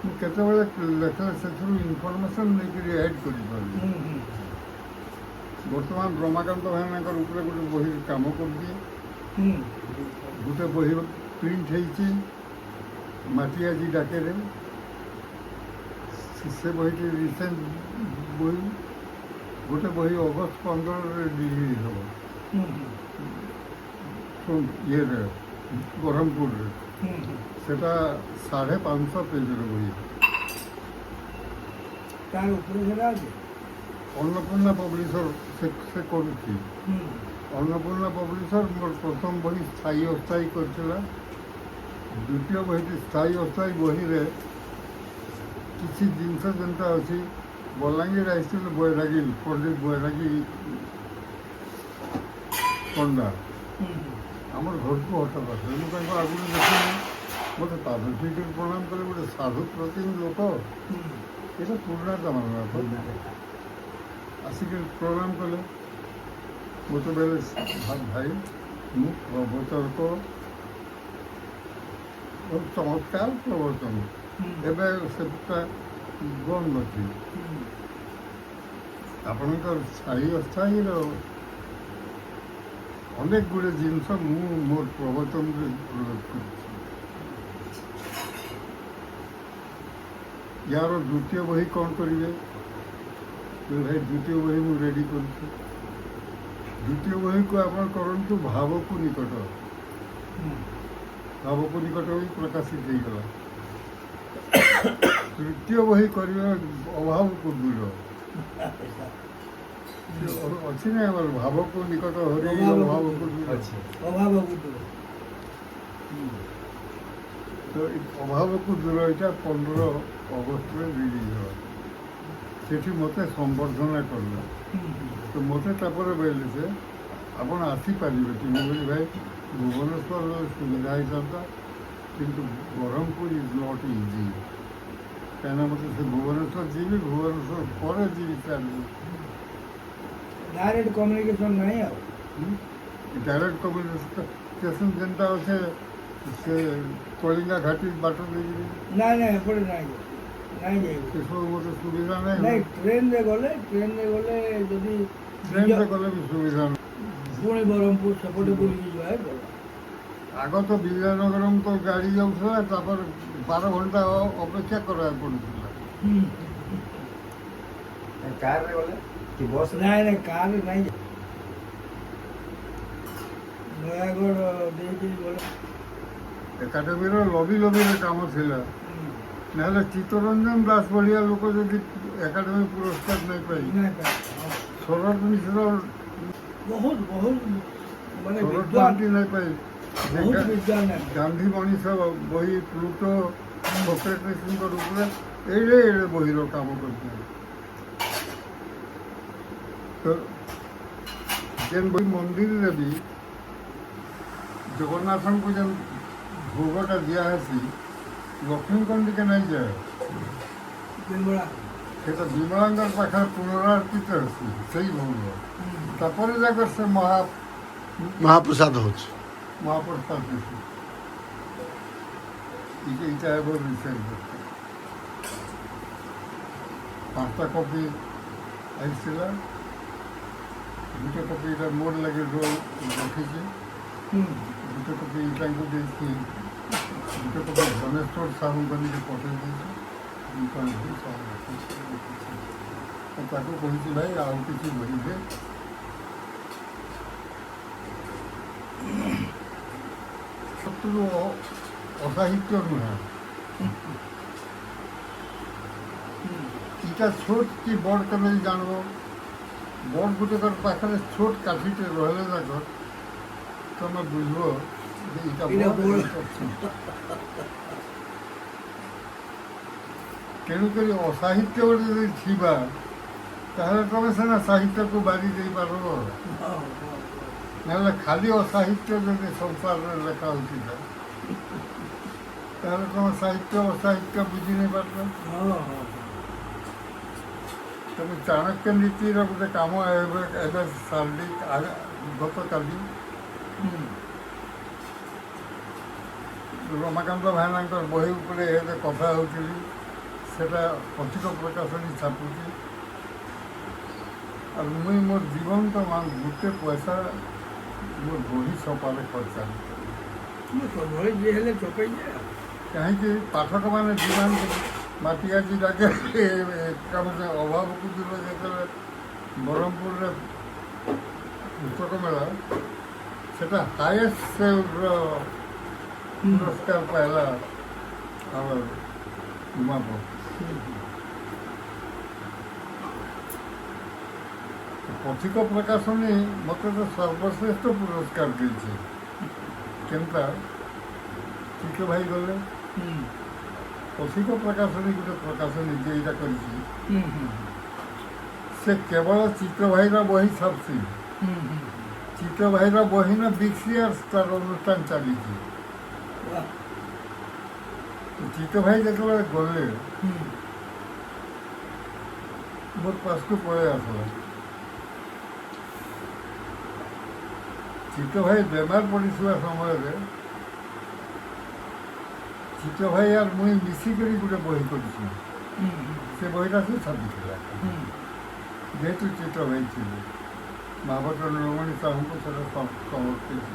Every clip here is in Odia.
ମୁଁ କେତେବେଳେ ଲେଖିଲେ ସେଥିରୁ ଇନଫର୍ମେସନ୍ ନେଇକରି ଆଡ଼୍ କରିପାରିବି। ବର୍ତ୍ତମାନ ରମାକାନ୍ତ ଭାଇନାଙ୍କର ଉପରେ ଗୋଟେ ବହି କାମ କରୁଛି। ଗୋଟେ ବହି ପ୍ରିଣ୍ଟ ହେଇଛି ମାଟି ଆଜି ଡାକେରେ। ସେ ବହିଟି ରିସେଣ୍ଟ ବହି। ଗୋଟେ ବହି ଅଗଷ୍ଟ 15ରେ ରିଲିଜ୍ ହେବ ଇଏରେ ବ୍ରହ୍ମପୁରରେ। ସେଟା 550 ପେଜର ବହି। ତାর উপরে সেটা আছে ଅନ୍ନପୂର୍ଣ୍ଣା ପବ୍ଲିସର ସେ କରୁଛି। ଅନ୍ନପୂର୍ଣ୍ଣା ପବ୍ଲିସର ମୋର ପ୍ରଥମ ବହି ସ୍ଥାୟୀ ଅସ୍ଥାୟୀ କରିଥିଲା। ଦ୍ୱିତୀୟ ବହିଟି ସ୍ଥାୟୀ ଅସ୍ଥାୟୀ ବହିରେ କିଛି ଜିନିଷ ଯେନ୍ତା ଅଛି। ବଲାଙ୍ଗୀର ଆସିଥିଲେ ବୈରାଗୀ ପଣ୍ଡିତ ବୈରାଗୀ ପଣ୍ଡା ଆମର ଘରକୁ ହଠାତ୍ ଆସିଲେ। ମୁଁ ତାଙ୍କ ଆଗରୁ ଦେଖିଲି। ମୋତେ ପାଦ ଛୁଇଁକରି ପ୍ରଣାମ କଲେ। ଗୋଟେ ସାଧୁ ପ୍ରତିମ ଲୋକ, ଏଇଟା ପୁରୁଣା ଜମାନା ଆସିକରି ପ୍ରଣାମ କଲେ। ମୋତେ ବେଲେ ଭାଇ ମୁଁ ପ୍ରବଚକ ଚମତ୍କାର ପ୍ରବଚନ। ଏବେ ସେଟା ବନ୍ଦ ଅଛି। ଆପଣଙ୍କର ସ୍ଥାୟୀ ଅସ୍ଥାୟୀର ଅନେକ ଗୁଡ଼ିଏ ଜିନିଷ ମୁଁ ମୋର ପ୍ରବଚନରେ ପ୍ରୟୋଗ କରିଛି। ୟାର ଦ୍ୱିତୀୟ ବହି କ'ଣ କରିବେ? ଭାଇ ଦ୍ୱିତୀୟ ବହି ମୁଁ ରେଡ଼ି କରୁଛି। ଦ୍ୱିତୀୟ ବହିକୁ ଆପଣ କରନ୍ତୁ ଭାବକୁ ନିକଟ। ଭାବକୁ ନିକଟ ବି ପ୍ରକାଶିତ ହେଇଗଲା। ତୃତୀୟ ବହି କରିବା ଅଭାବକୁ ଦୂର ଅଛି ନା ଆମର ଭାବକୁ ନିକଟ ହରି ଅଭାବକୁ ଦୂର। অভাবକୁ দূর। ତ ଅଭାବକୁ ଦୂର ଏଇଟା 15 ଅଗଷ୍ଟରେ ରିଲିଜ୍ ହେବ। ସେଠି ମୋତେ ସମ୍ବର୍ଦ୍ଧନା କଲା। ତ ମୋତେ ତାପରେ କହିଲେ ଯେ ଆପଣ ଆସିପାରିବେ କି? ମୁଁ କହିଲି ଭାଇ ଭୁବନେଶ୍ୱରରେ ସୁବିଧା ହେଇଥାନ୍ତା, କିନ୍ତୁ ବ୍ରହ୍ମପୁର ଇଜ୍ ନଟ୍ ଇଜି। କାହିଁକିନା ମୋତେ ସେ ଭୁବନେଶ୍ୱର ଯିବି, ଭୁବନେଶ୍ୱର ପରେ ଯିବି ଚାଲିବି। ডাইরেক্ট কমিউনিকেশন নাই আর ଡାଇରେକ୍ଟ କମ୍ୟୁନିକେସନ୍ ଯେନ୍ତା ଅଛେ ସେ କଳିଙ୍ଗା ଘାଟି ବାଟ ଦେଇକିରି নাই নাই এপଟେ নাই নাই যাইব ସେସବୁ ମୋତେ ସୁବିଧା ନାହିଁ। নাই ট্রেনে গলে যদি ଟ୍ରେନ୍ରେ ଗଲେ ବି ସୁବିଧା ନାହିଁ। ପୁଣି ବ୍ରହ୍ମପୁର ସେପଟେ ବୁଲିକି ଯିବା ଭଲ। ଆଗ ତ ବିଜୟନଗରମ ତ ଗାଡ଼ି ଯାଉଥିଲା, ତାପରେ 12 ଘଣ୍ଟା ଅପେକ୍ଷା କରିବାକୁ ପଡ଼ୁଥିଲା। କାରରେ ଗଲେ କି ବସ୍? ନାଇଁ ନାଇଁ କାରରେ ନାଇଁ ନୟାଗଡ଼ ଦେଇକି ଗଲେ ଏକାଡେମୀର ଲବିରେ କାମ ଥିଲା। ନହେଲେ ଚିତ୍ତରଞ୍ଜନ ଦାସ ଭଳିଆ ଲୋକ ଯଦି ଏକାଡେମୀ ପୁରସ୍କାର ନେଇପାରି, ନାଇଁ ପାଇ। ଶରତ ମିଶ୍ର ବହୁତ ବହୁତ ମାନେ ଶରତ ବିଦ୍ୱାନ ମହାନ୍ତି ନେଇପାରି, ବହୁତ ବିଦ୍ୱାନ ନାହିଁ। ଗାନ୍ଧୀ ମଣିଷ ବହି, ପ୍ଲୁଟୋ, ସକ୍ରେଟିସ୍ଙ୍କ ଉପରେ ଏଡ଼େ ବହିର କାମ କରିଥିଲେ। ତ ଯେନ୍ ବହି ମନ୍ଦିରରେ ବି ଜଗନ୍ନାଥଙ୍କୁ ଯେନ୍ ଭୋଗଟା ଦିଆହେସି, ଲକ୍ଷ୍ମୀଙ୍କ ଟିକେ ନାଇଁ ଯାଏ। ବିମଳା ସେଟା ବିମଳାଙ୍କର ପାଖରେ ପୁନରାର୍ପିତ ହେସି ସେଇ ଭୋଗ। ତାପରେ ଯାକ ସେ ମହାପ୍ରସାଦ ହେଉଛି। ମହାପ୍ରସାଦ ହେସି। ଏଇଟା ହେବ ରିସେଣ୍ଟ। 5ଟା କପି ଆସିଥିଲା। ଗୋଟେ କପି ଏଇଟା ମୋର ଲାଗି ରଖିଛି। ଗୋଟେ କପି ତାଙ୍କୁ ଦେଇଛି। ଗୋଟେ କପି ଧନେଶ୍ୱର ସାହୁଙ୍କ ନିଜେ ପଠେଇ ଦେଇଛି। ତାକୁ କହିଛି ଭାଇ ଆଉ କିଛି ବହିରେ ସତରୁ ଅସାହିତ୍ୟ ନୁହେଁ। ଇଟା ଛୋଟ କି ବଡ଼ କେବେ ଜାଣବ? ବଡ଼ ଗୁଟେକର ପାଖରେ ଛୋଟ କାଠିଟେ ରହିଲେ ଯାକ ତମେ ବୁଝବ ଯେ ଇଟା ବଡ଼। ତେଣୁକରି ଅସାହିତ୍ୟ ଗୋଟେ ଯଦି ଥିବା, ତାହେଲେ ତମେ ସିନା ସାହିତ୍ୟକୁ ବାରି ଦେଇପାରିବ। ନହେଲେ ଖାଲି ଅସାହିତ୍ୟ ଯଦି ସଂସାରରେ ଲେଖା ହେଉଥିଲା, ତାହେଲେ ତମେ ସାହିତ୍ୟ ଅସାହିତ୍ୟ ବୁଝି ନେଇ ପାରଲ। ତେଣୁ ଚାଣକ୍ୟ ନୀତିର ଗୋଟେ କାମ ଏବେ ସାରିଲି ଗତକାଲି। ରମାକାନ୍ତ ଭାଇନାଙ୍କର ବହି ଉପରେ ଏବେ କଥା ହେଉଥିଲି। সেটা পথিକ প্রকাশনী ছাপুছি আর মুই মোর জীবন তো গোটে পয়সা মোর বহি ছপারে খরচা ସବୁବେଳେ ଯିଏ ହେଲେ ଚପେଇଯାଏ ଆଉ। କାହିଁକି ପାଠକମାନେ ଡିମାଣ୍ଡ ମାଟିଆଜି ଡାକେ କାମରେ ଅଭାବକୁ ଦୂର ଯେତେବେଳେ ବ୍ରହ୍ମପୁରରେ ପୁସ୍ତକ ମେଳା ସେଟା ହାଏଷ୍ଟ ସେଲ୍ର ପୁରସ୍କାର ପାଇଲା ଆମର ଉମାପ। ପଥିକ ପ୍ରକାଶନୀ ମୋତେ ତ ସର୍ବଶ୍ରେଷ୍ଠ ପୁରସ୍କାର ଦେଇଛି କେନ୍ତା ଚିତ୍ର ଭାଇ ଗଲେ ପଥିକ ପ୍ରକାଶନୀ ଗୋଟେ ପ୍ରକାଶନୀ ଯେ ଏଇଟା କରିଛି ସେ କେବଳ ଚିତ୍ର ଭାଇର ବହି ଛାପଛି। ଚିତ୍ର ଭାଇର ବହି ନା ବିକ୍ସି ଆର୍ସ ତାର ଅନୁଷ୍ଠାନ ଚାଲିଛି। ବାଃ। ଚିତ୍ର ଭାଇ ଯେତେବେଳେ ଗଲେ ମୋର ପାସକୁ ପଳେଇ ଆସିଲା। ଚିତ୍ର ଭାଇ ବେମାର ପଡ଼ିଥିବା ସମୟରେ ଚିତ୍ର ଭାଇ আর মুই মিশিকরি ଗୋଟେ ବହି କରିଛୁ। ସେ ବହିଟା ସେ ଛାପିଥିଲା ଯେହେତୁ ଚିତ୍ର ଭାଇ ଥିଲେ ମହାଭଟ୍ଟ ନୀଳମଣି ସାହୁଙ୍କୁ ସେଟା ସମର୍ପିତ।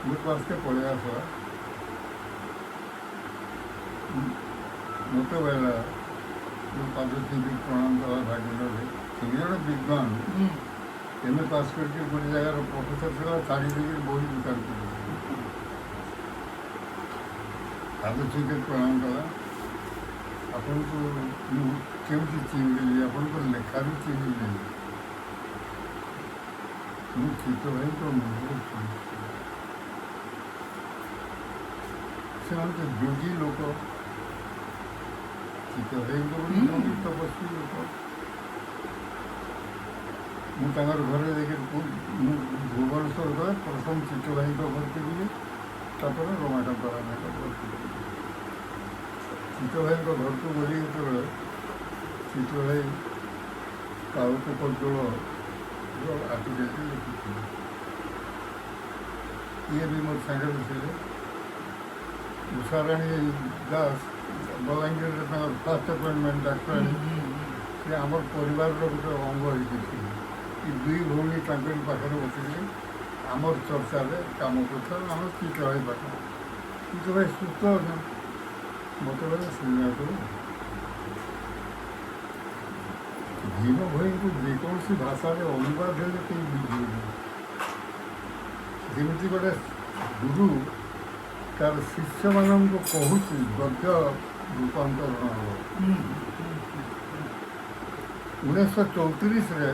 ମୋ ପାସକେ ପଳେଇ ଆସିଲା ମୋତେ କହିଲା ମୋ ପାଦ ଚିନ୍ତିତ ପ୍ରଣାମ କଲା ଭାଗିନରେ ସେ ଜଣେ ବିଦ୍ୱାନ ଏମ୍ ଏ ପାସ୍ କରିକି ଗୋଟେ ଜାଗାର ପ୍ରଫେସର ଥିଲା ଛାଡ଼ି ଦେଇକି ବହି ଦୋକାନ କରିଛି। ପାଦ ଚିନ୍ତିତ ପ୍ରଣାମ କଲା ଆପଣଙ୍କୁ ମୁଁ କେମିତି ଚିହ୍ନିଲି ଆପଣଙ୍କ ଲେଖାରୁ ଚିହ୍ନିଲି ମୁଁ ଚିତ୍ର ଭାଇଙ୍କ ମୁହଁରେ ଚିହ୍ନିଛି। ସେମାନେ ତ ଯୋଗୀ ଲୋକ ଚିତ୍ର ଭାଇଙ୍କ ଯୋଗୀ ତପସ୍ୱୀ ଲୋକ। ମୁଁ ତାଙ୍କର ଘରେ ଯାଇକି ମୁଁ ଭୁବନେଶ୍ୱର ଗଲେ ପ୍ରଥମ ଚିତ୍ର ଭାଇଙ୍କ ଘରକୁ ଯିବି ତାପରେ ରମାକାନ୍ତ ରାଣାଙ୍କ ଘରକୁ ଯିବି। ଚିତ୍ର ଭାଇଙ୍କ ଘରକୁ ଗଲି ଯେତେବେଳେ ଚିତ୍ର ଭାଇ କାଳକୁ କଜଳ ଆର୍ଟିକଲଟି ଲେଖିଥିଲେ। ଇଏ ବି ମୋର ସାଙ୍ଗରେ ଥିଲେ ଉଷାରାଣୀ ଦାସ ବଲାଙ୍ଗୀରରେ ତାଙ୍କର ଫାର୍ଷ୍ଟ ଆପଏଣ୍ଟମେଣ୍ଟ ଡାକ୍ତରାଣୀ ସେ ଆମର ପରିବାରର ଗୋଟେ ଅଙ୍ଗ ହେଇକି ଥିଲେ। ଏ ଦୁଇ ଭଉଣୀ ତାଙ୍କରି ପାଖରେ ବସିଲେ ଆମର ଚର୍ଚ୍ଚାରେ କାମ କରୁଥିଲେ। ଆମର ଚିତ୍ର ଭାଇ ପାଖରେ ଚିତ୍ର ଭାଇ ସୁସ୍ଥ ଅଛନ୍ତି ମୋତେ କହିଲେ ସିନେମା କରୁ ଭୀମ ଭୋଇଙ୍କୁ ଯେକୌଣସି ଭାଷାରେ ଅନୁବାଦ ହେଲେ କେହି ବୁଝିବେନି। ଯେମିତି ଗୋଟେ ଗୁରୁ ତାର ଶିଷ୍ୟମାନଙ୍କୁ କହୁଛି ଗଦ୍ୟ ରୂପାନ୍ତରଣ ହେବ। 1934ରେ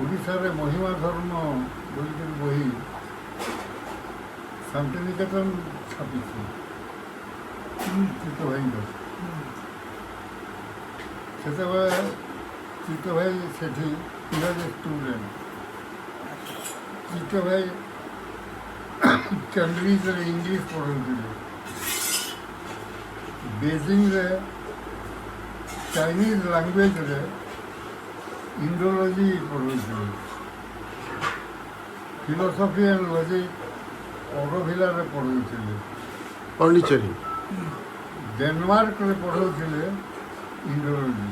ଓଡ଼ିଶାରେ ମହିମା ଧର୍ମ ବୋଲିକରି ବହି ଶାନ୍ତିନିକେତନ ଛାପିଛି ଚିତ୍ର ଭାଇଙ୍କ। ସେତେବେଳେ ଚିତ୍ର ଭାଇ ସେଠି ଷ୍ଟୁଡେଣ୍ଟ। ଚିତ୍ର ଭାଇ କେମ୍ବ୍ରିଜରେ ଇଂଲିଶ ପଢ଼ଉଥିଲେ, ବେଜିଂରେ ଚାଇନିଜ ଲାଙ୍ଗୁଏଜରେ ଇଣ୍ଡୋଲୋଜି ପଢ଼ଉଥିଲେ, ଫିଲୋସଫି ଆଣ୍ଡ ଲଜିକ୍ ଅରୋଭିଲାରେ ପଢ଼ଉଥିଲେ, ପଣ୍ଡିଚେରୀ ଡେନମାର୍କରେ ପଢ଼ଉଥିଲେ ଇଣ୍ଡୋଲୋଜି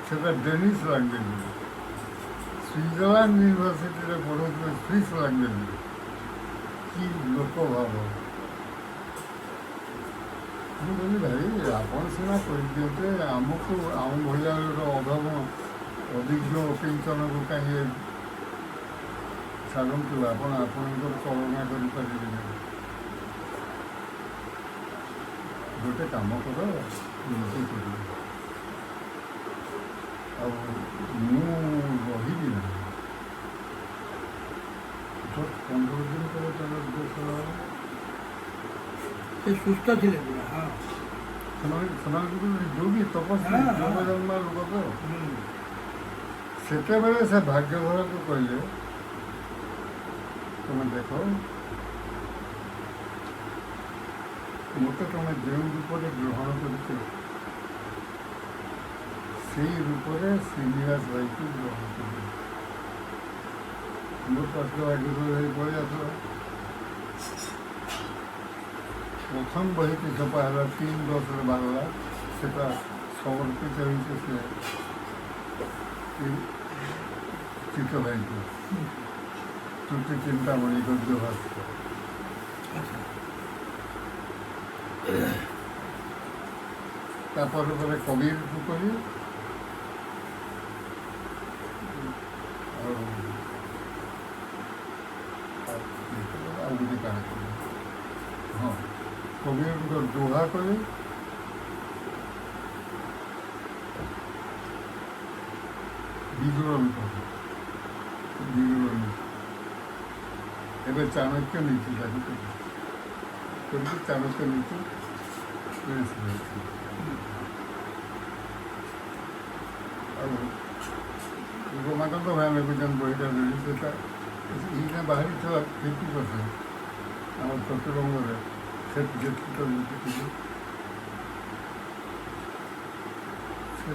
ସେଟା ଡେନିଶ ଲାଙ୍ଗୁଏଜରେ, ସୁଇଜରଲ୍ୟାଣ୍ଡ ୟୁନିଭର୍ସିଟିରେ ପଢ଼ଉଥିଲେ ସୁଇସ୍ ଲାଙ୍ଗୁଏଜରେ। କି ଲୋକ ଭାବ। ମୁଁ କହିଲି ଭାଇ ଆପଣ ସିନା କହିଦିଅନ୍ତେ ଆମକୁ ଆମ ଭଳିଆ ଅଭାବ ଅଭିଜ୍ଞ ଅକିଞ୍ଚନକୁ କାହିଁକି ଛାଡ଼ନ୍ତୁ ଆପଣ ଆପଣଙ୍କର କଳନା କରିପାରିବେନି। ଗୋଟେ କାମ କର ନିଜେ କରିବ ଆଉ ମୁଁ ରହିବି ନାହିଁ। 15 ଦିନ ପରେ ତାଙ୍କର ଦେଶ ସେ ସୁସ୍ଥ ଥିଲେ ପୁରା। ହଁ ସେମାନଙ୍କୁ ଯୋଗୀ ତପସ୍ୱୀ ହଁ, ହଁ। ଯୋଗ ଜନ୍ମା ଲୋକ ତ। ସେତେବେଳେ ସେ ଭାଗ୍ୟଧରକୁ କହିଲେ ତମେ ଦେଖ ମୋତେ ତମେ ଯେଉଁ ରୂପରେ ଗ୍ରହଣ କରିଛ ସେଇ ରୂପରେ ଶ୍ରୀନିବାସ ଭାଇକୁ ଗ୍ରହଣ କରିବ। ମୋ ପାଖରେ ଭାଗ୍ୟଧର ଭାଇ ପଳେଇ ଆସିଲା। প্রথম বইটি ছাপা হল 3/10 বাংলা, সেটা সমর্পিত হইতেছে চিত্র ভাইকে, ত্রুটি চিন্তামণি গদ্য ভাস্য। আচ্ছা। তারপরে পরে কবির করি ଆଉ ଗୋଟେ କାଣା କଲି, ହଁ କବିଙ୍କ ଦୋହା କଲି, ବିବରଣୀ କଲି, ବିବରଣୀ ଏବେ ଚାଣକ୍ୟ ନୀତି ତାକୁ କରିକି ଚାଣକ୍ୟ ନୀତି ପ୍ରେସ୍ ରହିଛି। ଆଉ ରମାକାନ୍ତ ଭାଇଙ୍କୁ ଯେନ୍ ବହିଟା ଦେଲି ସେଟା ଏଇନା ବାହାରିଥିଲା 50% ଆମ ପଶ୍ଚିମବଙ୍ଗରେ, ଯେତିକି ସେ